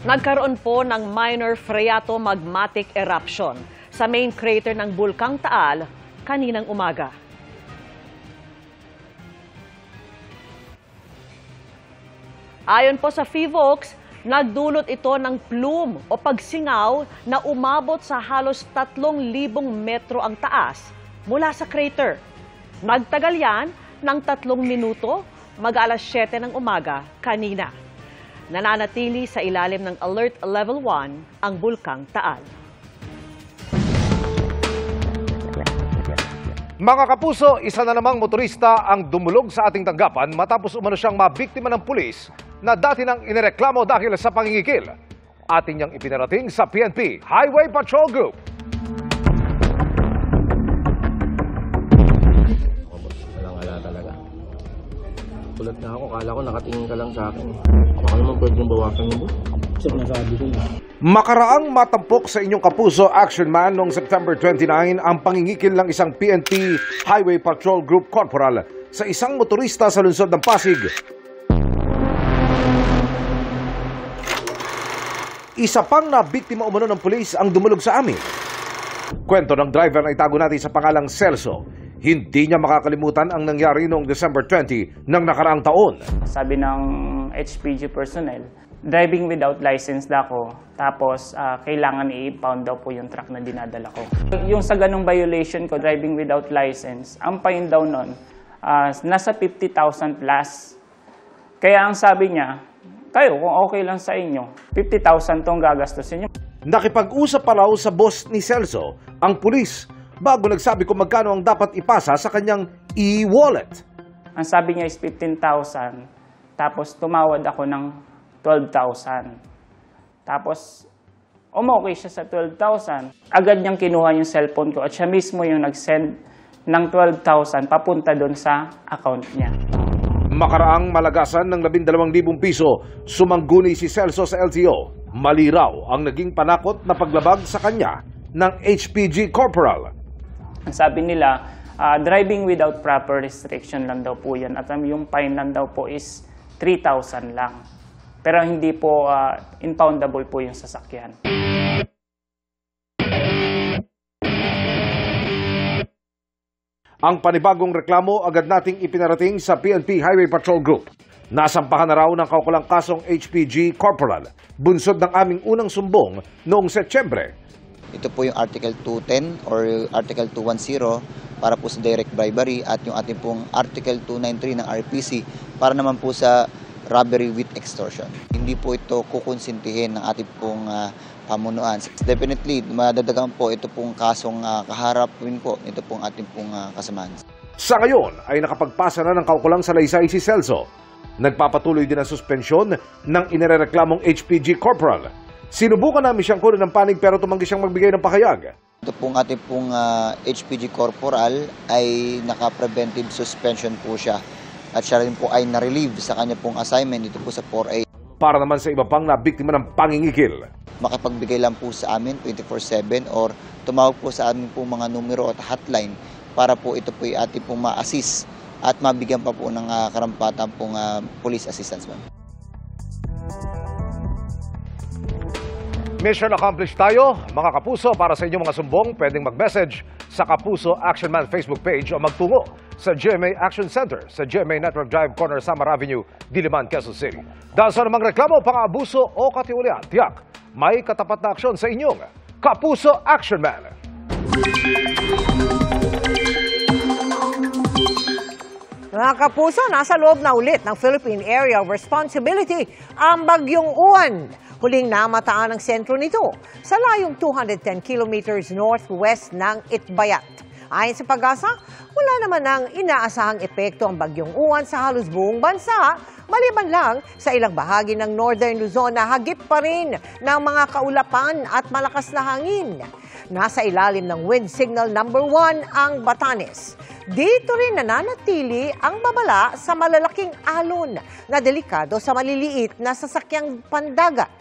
Nagkaroon po ng minor phreatomagmatic eruption sa main crater ng Bulkang Taal kaninang umaga. Ayon po sa PHIVOLCS, nagdulot ito ng plume o pagsingaw na umabot sa halos 3,000 metro ang taas mula sa crater. Nagtagal yan ng 3 minuto mag-alas 7 ng umaga kanina. Nananatili sa ilalim ng Alert Level 1 ang Bulkang Taal. Mga kapuso, isa na namang motorista ang dumulog sa ating tanggapan matapos umano siyang mabiktima ng pulis na dati nang inireklamo dahil sa pangingikil. Atin niyang ipinarating sa PNP Highway Patrol Group. Walang-ala talaga. Kulat na ako, kala ko nakatingin ka lang sa akin. Baka naman pwedeng bawasan mo. Sinasabi ko yun. Makaraang matampok sa inyong kapuso Action Man noong September 29 ang pangingikil ng isang PNP Highway Patrol Group Corporal sa isang motorista sa lungsod ng Pasig. Isa pang nabiktima umano ng pulis ang dumulog sa amin. Kwento ng driver na itago natin sa pangalang Celso. Hindi niya makakalimutan ang nangyari noong December 20 ng nakaraang taon. Sabi ng HPG personnel, driving without license na ako, tapos kailangan i-impound daw po yung truck na dinadala ko. Yung sa ganung violation ko, driving without license, ang fine daw nun, nasa 50,000 plus. Kaya ang sabi niya, kayo kung okay lang sa inyo, 50,000 tong gagastusin niyo. Nakipag-usap pa raw sa boss ni Celso, ang pulis, bago nagsabi kung magkano ang dapat ipasa sa kanyang e-wallet. Ang sabi niya is 15,000, tapos tumawad ako ng 12,000. Tapos, umokay siya sa 12,000. Agad niyang kinuha yung cellphone ko at siya mismo yung nag-send ng 12,000 papunta doon sa account niya. Makaraang malagasan ng 12,000 piso, sumangguni si Celso sa LTO. Maliraw ang naging panakot na paglabag sa kanya ng HPG Corporal. Ang sabi nila, driving without proper restriction lang daw po yan. At yung fine lang daw po is 3,000 lang. Pero hindi po impoundable po yung sasakyan. Ang panibagong reklamo agad nating ipinarating sa PNP Highway Patrol Group. Nasampahan na raw ng kaukulang kasong HPG Corporal, bunsod ng aming unang sumbong noong Setyembre. Ito po yung Article 210 or Article 210 para po sa direct bribery at yung ating pong Article 293 ng RPC para naman po sa robbery with extortion. Hindi po ito kukonsintihin ng ating pong pamunuan. Definitely, madadagan po ito pong kasong kaharapin po ito pong ating pong kasamahan. Sa ngayon ay nakapagpasa na ng kaukulang salaysay si Celso. Nagpapatuloy din ang suspensyon ng inirereklamong HPG Corporal. Sinubukan namin siyang kunin ng panig pero tumanggi siyang magbigay ng pahayag. Ito pong ating pong HPG Corporal ay naka-preventive suspension po siya. At siya rin po ay na-relieve sa kanya pong assignment dito po sa 4A. Para naman sa iba pang nabiktima ng pangingikil. Makipagbigay lang po sa amin 24/7 or tumawag po sa amin po mga numero at hotline para po ito po ay ating pong ma-assist at mabigyan pa po ng karampatan pong police assistance. Mission accomplished tayo, mga kapuso. Para sa inyong mga sumbong, pwedeng mag-message sa Kapuso Action Man Facebook page o magtungo sa GMA Action Center sa GMA Network Drive, Corner Samar Avenue, Diliman, Quezon City. Dahil sa namang reklamo, pang-abuso o katiwalian, tiyak, may katapat na aksyon sa inyong Kapuso Action Man. Mga kapuso, nasa loob na ulit ng Philippine Area of Responsibility ang Bagyong Uwan. Huling namataan ang sentro nito sa layong 210 kilometers northwest ng Itbayat. Ayon sa Pag-asa, wala naman ng inaasahang epekto ang Bagyong Uwan sa halos buong bansa, maliban lang sa ilang bahagi ng Northern Luzon na hagip pa rin ng mga kaulapan at malakas na hangin. Nasa ilalim ng wind signal number 1 ang Batanes. Dito rin nananatili ang babala sa malalaking alon na delikado sa maliliit na sasakyang pandagat.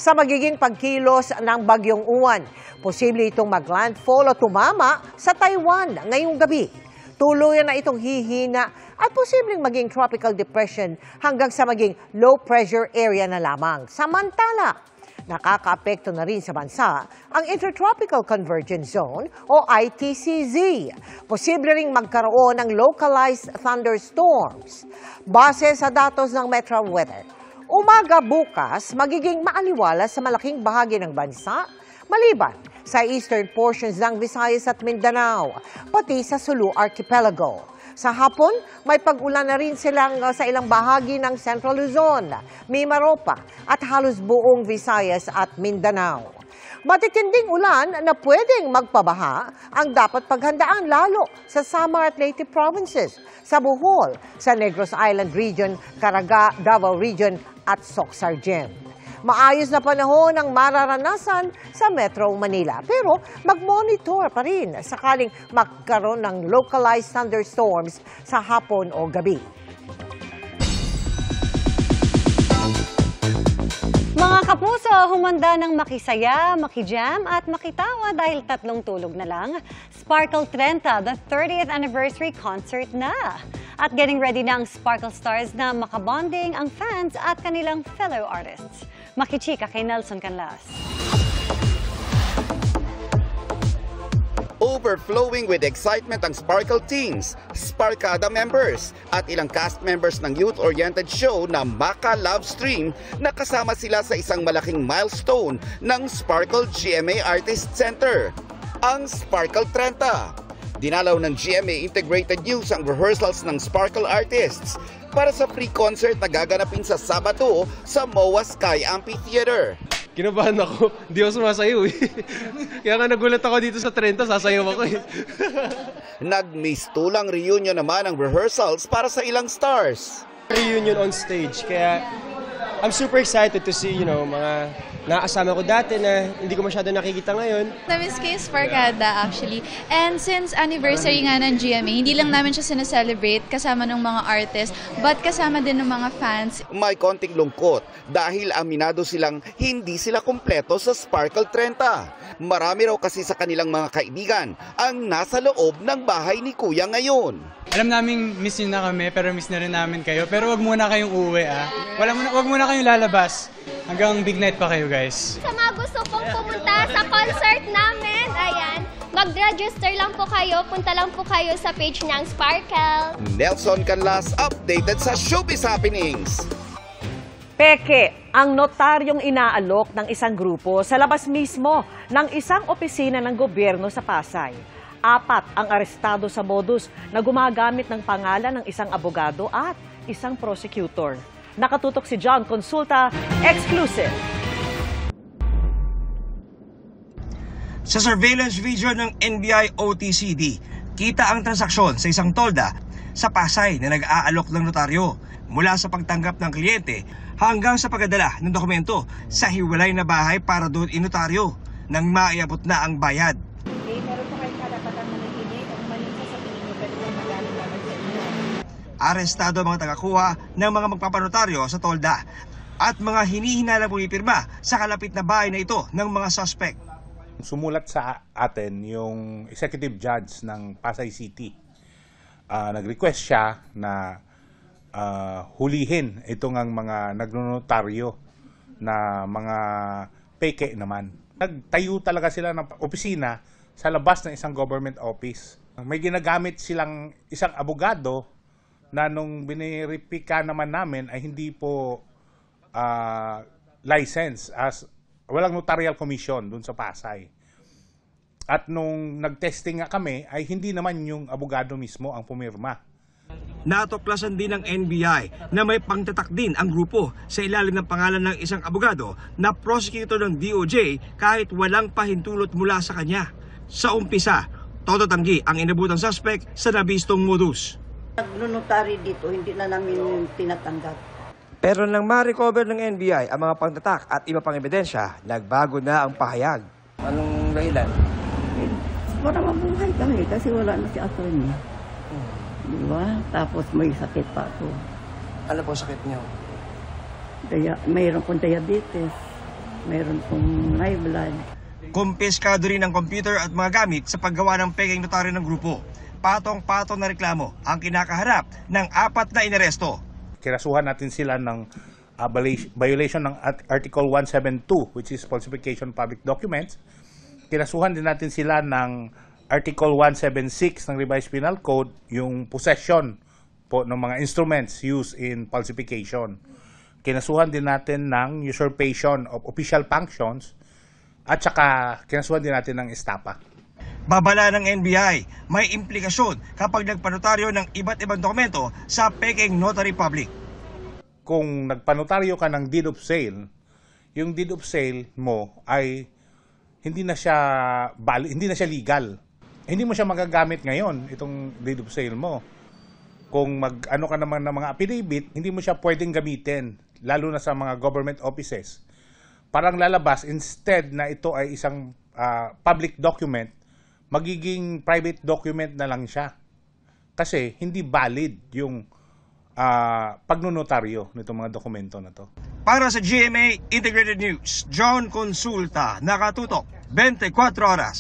Sa magiging pagkilos ng Bagyong Uwan, posible itong maglandfall o tumama sa Taiwan ngayong gabi. tuluyan na itong hihina at posibleng maging tropical depression hanggang sa maging low pressure area na lamang. Samantala, nakakaapekto na rin sa bansa ang Intertropical Convergence Zone o ITCZ. Posible ring magkaroon ng localized thunderstorms. Base sa datos ng Metro Weather, umaga bukas magiging maaliwalas sa malaking bahagi ng bansa, maliban sa eastern portions ng Visayas at Mindanao, pati sa Sulu Archipelago. Sa hapon, may pag-ulan na rin sa ilang bahagi ng Central Luzon, Mimaropa at halos buong Visayas at Mindanao. Matitinding ulan na pwedeng magpabaha ang dapat paghandaan lalo sa Samar at Leyte provinces, sa Bohol, sa Negros Island Region, Caraga, Davao Region at Soc-Sargent. Maayos na panahon ang mararanasan sa Metro Manila. Pero mag-monitor pa rin sakaling magkaroon ng localized thunderstorms sa hapon o gabi. Mga kapuso, humanda ng makisaya, makijam at makitawa dahil 3 tulog na lang. Sparkle 30, the 30th anniversary concert na. At getting ready na ang Sparkle Stars na makabonding ang fans at kanilang fellow artists. Makichika kay Nelson Canlas. Overflowing with excitement ang Sparkle teams, Sparkada members at ilang cast members ng youth-oriented show na Maka Love Stream na kasama sila sa isang malaking milestone ng Sparkle GMA Artist Center, ang Sparkle 30. Dinalaw ng GMA Integrated News ang rehearsals ng Sparkle artists para sa pre-concert na gaganapin sa Sabado sa MOA Sky Amphitheater. Kinabahan ako, hindi ako sumasayaw eh. Kaya nga nagulat ako dito sa 30, sasayaw ako eh. Nagmistulang reunion naman ang rehearsals para sa ilang stars. Reunion on stage, kaya I'm super excited to see, mga nakasama ko dati na hindi ko masyado nakikita ngayon. Na-miss ko yung Sparkada actually. And since anniversary nga ng GMA, hindi lang namin siya sinaselebrate kasama ng mga artists, but kasama din ng mga fans. May konting lungkot dahil aminado silang hindi sila kumpleto sa Sparkle 30. Marami raw kasi sa kanilang mga kaibigan ang nasa loob ng bahay ni Kuya ngayon. Alam naming miss nyo na kami, pero miss na rin namin kayo. Pero wag muna kayong uuwi wag muna kayong lalabas. Hanggang big night pa kayo, guys. Sa mga gusto pong pumunta sa concert namin, ayan, mag-register lang po kayo, punta lang po kayo sa page ng Sparkle. Nelson Canlas, updated sa Showbiz Happenings. Peke ang notaryong inaalok ng isang grupo sa labas mismo ng isang opisina ng gobyerno sa Pasay. 4 ang arestado sa modus na gumagamit ng pangalan ng isang abogado at isang prosecutor. Nakatutok si John Consulta, exclusive. Sa surveillance video ng NBI OTCD, kita ang transaksyon sa isang tolda sa Pasay na nag-aalok ng notaryo mula sa pagtanggap ng kliyente hanggang sa pagdadala ng dokumento sa hiwalay na bahay para doon inotaryo nang maiabot na ang bayad. Arestado ang mga tagakuha ng mga magpapanotaryo sa tolda at mga hinihinalang pumipirma sa kalapit na bahay na ito ng mga suspect. Sumulat sa atin yung executive judge ng Pasay City. Nag-request siya na hulihin itong ang mga nagnonotaryo na mga peke naman. Nagtayo talaga sila ng opisina sa labas ng isang government office. May ginagamit silang isang abogado na nung biniripika naman namin ay hindi po license as walang notarial commission dun sa Pasay. At nung nag-testing nga kami ay hindi naman yung abogado mismo ang pumirma. Natuklasan din ng NBI na may pangtatak din ang grupo sa ilalim ng pangalan ng isang abogado na prosecutor ng DOJ kahit walang pahintulot mula sa kanya. Sa umpisa, todo tanggi ang inabutang suspect sa nabistong modus. Nag-notary dito, hindi na namin tinatanggap. Pero nang ma-recover ng NBI ang mga pangtatak at iba pang ebidensya, nagbago na ang pahayag. Anong dahilan? Para mabuhay kami kasi wala na si attorney. Diba? Tapos may sakit pa ako. Ano po sakit niyo? Mayroon pong diabetes, mayroon pong high blood. Kumpiskado rin ang computer at mga gamit sa paggawa ng peking notaryo ng grupo. patong-patong na reklamo ang kinakaharap ng 4 na inaresto. Kinasuhan natin sila ng violation ng Article 172, which is falsification of public documents. Kinasuhan din natin sila ng Article 176 ng Revised Penal Code, yung possession po ng mga instruments used in falsification. Kinasuhan din natin ng usurpation of official functions at saka kinasuhan din natin ng estapa. Babala ng NBI, may implikasyon kapag nagpanotaryo ng iba't ibang dokumento sa peking notary public. Kung nagpanotaryo ka ng deed of sale, yung deed of sale mo ay hindi na siya legal. Hindi mo siya magagamit ngayon, itong deed of sale mo. Kung mag-ano ka naman ng mga affidavit, hindi mo siya pwedeng gamitin, lalo na sa mga government offices. Parang lalabas, instead na ito ay isang public document, magiging private document na lang siya. Kasi hindi valid yung pagnonotaryo nitong mga dokumento na to. Para sa GMA Integrated News, John Consulta, nakatutok 24 oras.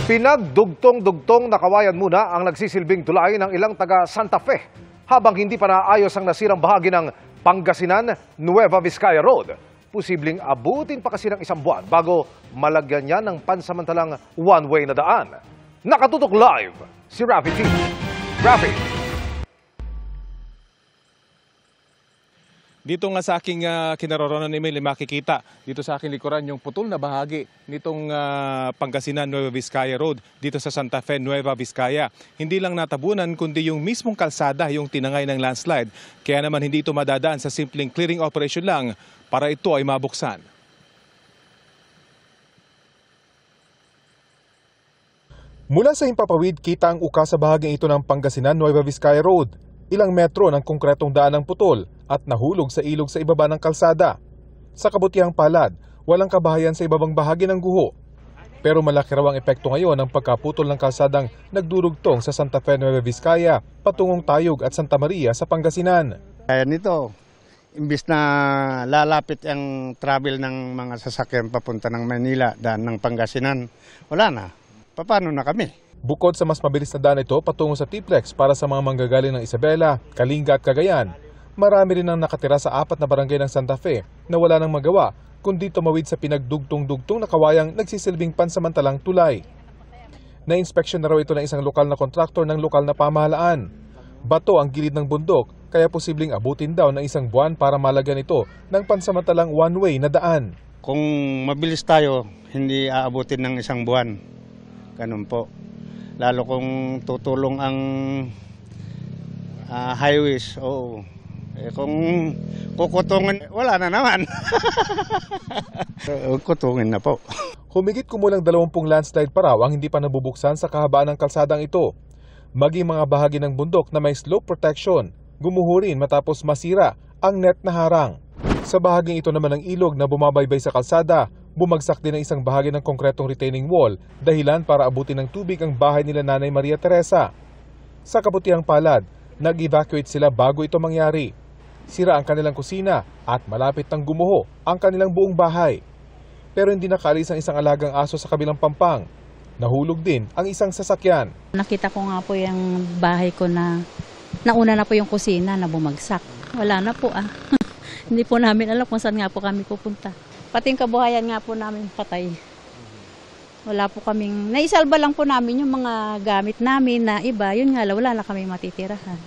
Pinagdugtong-dugtong na kawayan muna ang nagsisilbing tulay ng ilang taga Santa Fe habang hindi pa naayos ang nasirang bahagi ng Pangasinan-Nueva Vizcaya Road. Posibleng abutin pa kasi ng 1 buwan bago malagyan niya ng pansamantalang one-way na daan. Nakatutok live si Rafi T. Rafi. Dito nga sa aking kinaroroonan ni Emil, makikita dito sa aking likuran yung putol na bahagi nitong Pangasinan Nueva Vizcaya Road dito sa Santa Fe, Nueva Vizcaya. Hindi lang natabunan kundi yung mismong kalsada yung tinangay ng landslide. Kaya naman hindi ito madadaan sa simpleng clearing operation lang para ito ay mabuksan. Mula sa himpapawid, kita ang uka sa bahaging ito ng Pangasinan Nueva Vizcaya Road. Ilang metro ng konkretong daan ng putol at nahulog sa ilog sa ibaba ng kalsada. Sa kabutihang palad, walang kabahayan sa ibabang bahagi ng guho. Pero malaki raw ang epekto ngayon ng pagkaputol ng kalsadang nagdurugtong sa Santa Fe, Nueva Vizcaya, patungong Tayog at Santa Maria sa Pangasinan. Kaya nito, imbis na lalapit ang travel ng mga sasakyan papunta ng Manila, daan ng Pangasinan, wala na. Paano na kami? Bukod sa mas mabilis na daan ito patungo sa T-Plex para sa mga manggagaling ng Isabela, Kalinga at Cagayan, marami rin ang nakatira sa 4 na barangay ng Santa Fe na wala nang magawa kundi tumawid sa pinagdugtong-dugtong na kawayang nagsisilbing pansamantalang tulay. Na-inspeksyon na raw ito ng isang lokal na kontraktor ng lokal na pamahalaan. Bato ang gilid ng bundok kaya posibleng abutin daw ng 1 buwan para malagyan ito ng pansamantalang one-way na daan. Kung mabilis tayo, hindi aabutin ng 1 buwan. Ganun po. Lalo kung tutulong ang highways, oo. Kung kukutungin, wala na naman. Kutungin na po. Humigit kumulang 20 landslide pa raw ang hindi pa nabubuksan sa kahabaan ng kalsadang ito. Maging mga bahagi ng bundok na may slope protection, gumuho rin matapos masira ang net na harang. Sa bahaging ito naman ng ilog na bumabaybay sa kalsada, bumagsak din ang isang bahagi ng konkretong retaining wall, dahilan para abutin ng tubig ang bahay nila Nanay Maria Teresa. Sa kabutihang palad, nag-evacuate sila bago ito mangyari. Sira ang kanilang kusina at malapit nang gumuho ang kanilang buong bahay. Pero hindi nakaalis ang isang alagang aso sa kabilang pampang. Nahulog din ang isang sasakyan. Nakita ko nga po yung bahay ko na nauna na po yung kusina na bumagsak. Wala na po Hindi po namin alam kung saan nga po kami pupunta. Pati yung kabuhayan nga po namin patay. Wala po kaming, naisalba lang po namin yung mga gamit namin na iba, yun nga lang, wala na kaming matitirahan.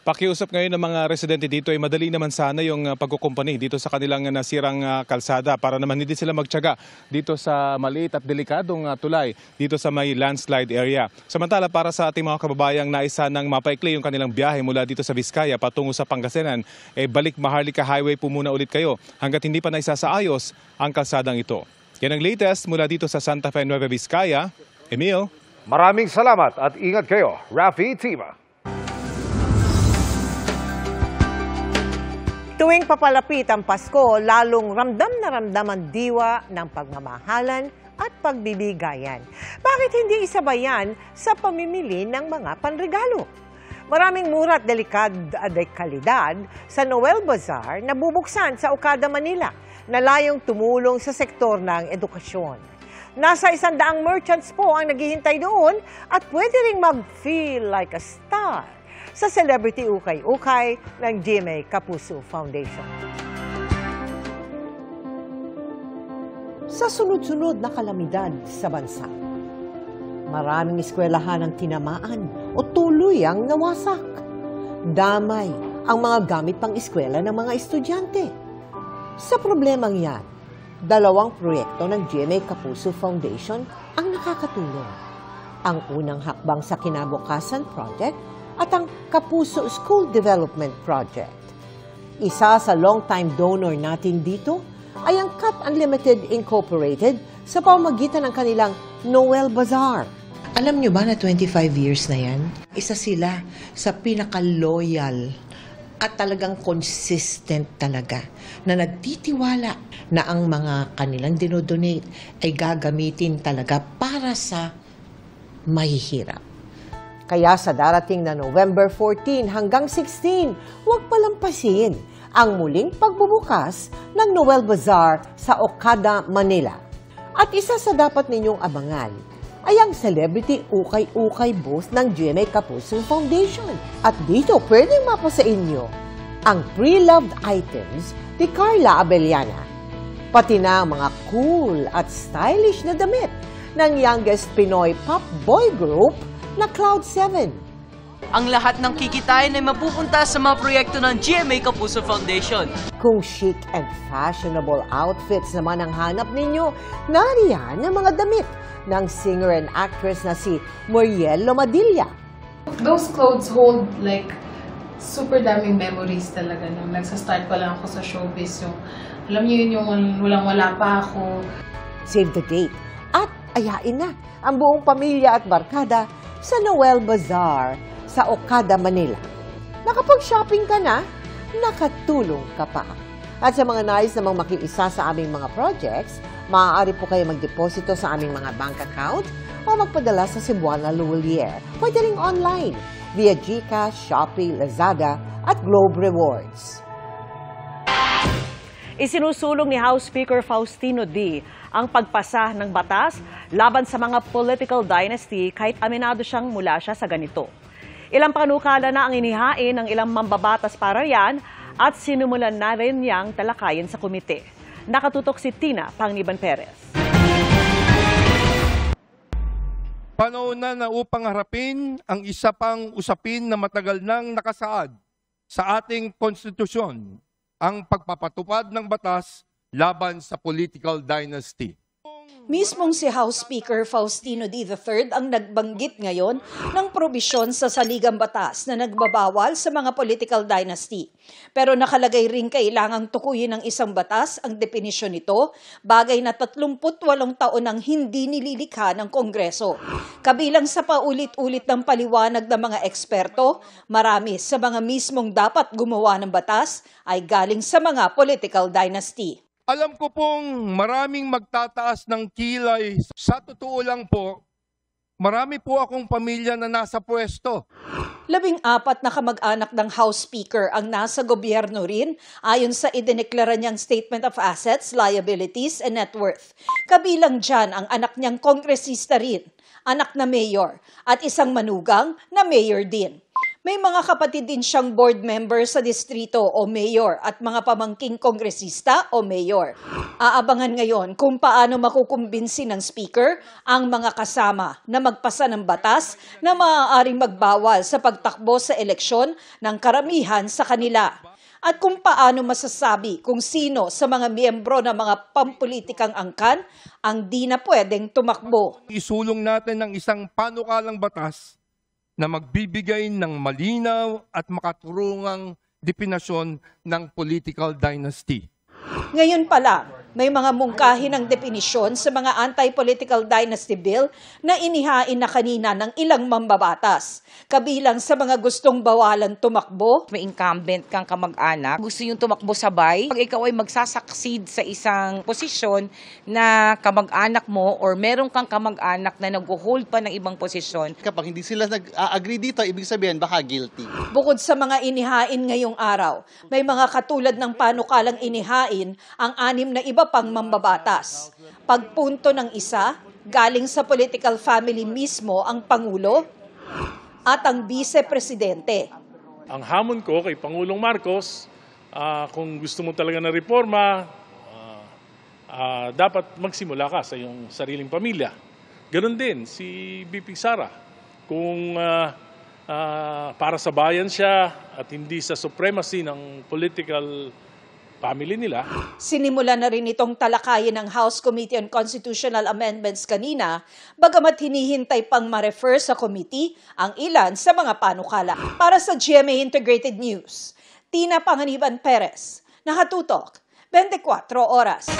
Pakiusap ngayon ng mga residente dito ay madali naman sana yung pagkukumpani dito sa kanilang nasirang kalsada para naman hindi sila magtiyaga dito sa maliit at delikadong tulay dito sa may landslide area. Samantala para sa ating mga kababayang naisa ng mapaikli yung kanilang biyahe mula dito sa Vizcaya patungo sa Pangasinan, balik Maharlika Highway po muna ulit kayo hanggat hindi pa naisasaayos ang kalsadang ito. Yan ang latest mula dito sa Santa Fe, Nueva Vizcaya. Emil. Maraming salamat at ingat kayo, Rafi Tima. Tuwing papalapit ang Pasko, lalong ramdam na ramdam ang diwa ng pagmamahalan at pagbibigayan. Bakit hindi isabayan sa pamimili ng mga panregalo? Maraming mura at dekalidad sa Noel Bazaar na bubuksan sa Okada, Manila na layong tumulong sa sektor ng edukasyon. Nasa 100 merchants po ang naghihintay doon at pwede ring mag-feel like a star sa Celebrity Ukay-Ukay ng GMA Kapuso Foundation. Sa sunod-sunod na kalamidad sa bansa, maraming eskwelahan ang tinamaan o tuluyang nawasak. Damay ang mga gamit pang eskwela ng mga estudyante. Sa problemang yan, 2 proyekto ng GMA Kapuso Foundation ang nakakatulong. Ang unang hakbang sa Kinabukasan Project at ang Kapuso School Development Project. Isa sa long-time donor natin dito ay ang Cut Unlimited Incorporated sa pamamagitan ng kanilang Noel Bazaar. Alam nyo ba na 25 years na yan? Isa sila sa pinaka-loyal at talagang consistent talaga na nagtitiwala na ang mga kanilang dinodonate ay gagamitin talaga para sa mahihirap. Kaya sa darating na November 14 hanggang 16, huwag palampasin ang muling pagbubukas ng Noel Bazaar sa Okada, Manila. At isa sa dapat ninyong abangan ay ang Celebrity Ukay-Ukay booth ng GMA Kapuso Foundation. At dito pwedeng mapasa inyo ang pre-loved items ni Carla Abellana, pati na mga cool at stylish na damit ng youngest Pinoy pop boy group na Cloud7. Ang lahat ng kikitain ay mapupunta sa mga proyekto ng GMA Kapuso Foundation. Kung chic and fashionable outfits naman ang hanap ninyo, nariyan ang mga damit ng singer and actress na si Muriel Lomadilla. Those clothes hold like super daming memories talaga. Nung nagsa-start pa lang ako sa showbiz, yung alam niyo yun, yung walang-wala pa ako. Save the date at ayain na ang buong pamilya at barkada sa Noel Bazaar sa Okada, Manila. Nakapag-shopping ka na, nakatulong ka pa. At sa mga nais namang makiisa sa aming mga projects, maaari po kayo magdeposito sa aming mga bank account o magpadala sa Cebuana Luwalier. Pwede ring online via GCash, Shopee, Lazada at Globe Rewards. Isinusulong ni House Speaker Faustino D. ang pagpasa ng batas laban sa mga political dynasty kahit aminado siyang mula siya sa ganito. Ilang panukala na ang inihain ng ilang mambabatas para yan at sinumulan na rin niyang talakayin sa komite. Nakatutok si Tina Pangniban Perez. Panahon na upang harapin ang isa pang usapin na matagal nang nakasaad sa ating konstitusyon, ang pagpapatupad ng batas laban sa political dynasty. Mismong si House Speaker Faustino D. III ang nagbanggit ngayon ng probisyon sa saligang batas na nagbabawal sa mga political dynasty. Pero nakalagay rin kailangang tukuyin ng isang batas ang definisyon nito, bagay na 38 taon nang hindi nililikha ng Kongreso. Kabilang sa paulit-ulit ng paliwanag ng mga eksperto, marami sa mga mismong dapat gumawa ng batas ay galing sa mga political dynasty. Alam ko pong maraming magtataas ng kilay. Sa totoo lang po, marami po akong pamilya na nasa pwesto. 14 na kamag-anak ng House Speaker ang nasa gobyerno rin ayon sa idineklara niyang Statement of Assets, Liabilities and Net Worth. Kabilang dyan ang anak niyang kongresista rin, anak na mayor at isang manugang na mayor din. May mga kapatid din siyang board member sa distrito o mayor at mga pamangking kongresista o mayor. Aabangan ngayon kung paano makukumbinsi ng speaker ang mga kasama na magpasa ng batas na maaaring magbawal sa pagtakbo sa eleksyon ng karamihan sa kanila. At kung paano masasabi kung sino sa mga miyembro ng mga pampulitikang angkan ang di na pwedeng tumakbo. Isulong natin ng isang panukalang batas na magbibigay ng malinaw at makaturungang definasyon ng political dynasty. Ngayon pa lang, May mga mungkahi ng definisyon sa mga anti-political dynasty bill na inihain na kanina ng ilang mambabatas. Kabilang sa mga gustong bawalan tumakbo. May incumbent kang kamag-anak, gusto yung tumakbo sabay. Pag ikaw ay magsasucceed sa isang posisyon na kamag-anak mo or meron kang kamag-anak na nag-hold pa ng ibang posisyon. Kapag hindi sila nag-agree dito, ibig sabihin baka guilty. Bukod sa mga inihain ngayong araw, may mga katulad ng panukalang inihain ang 6 na iba pang mambabatas. Pagpunto ng isa, galing sa political family mismo ang Pangulo at ang Vice-Presidente. Ang hamon ko kay Pangulong Marcos, kung gusto mo talaga ng reforma, dapat magsimula ka sa iyong sariling pamilya. Ganon din si BP Sara. Kung para sa bayan siya at hindi sa supremacy ng political family nila. Sinimula na rin itong talakayin ng House Committee on Constitutional Amendments kanina, bagamat hinihintay pang ma-refer sa committee ang ilan sa mga panukala. Para sa GMA Integrated News, Tina Panganiban Perez, nakatutok, 24 oras.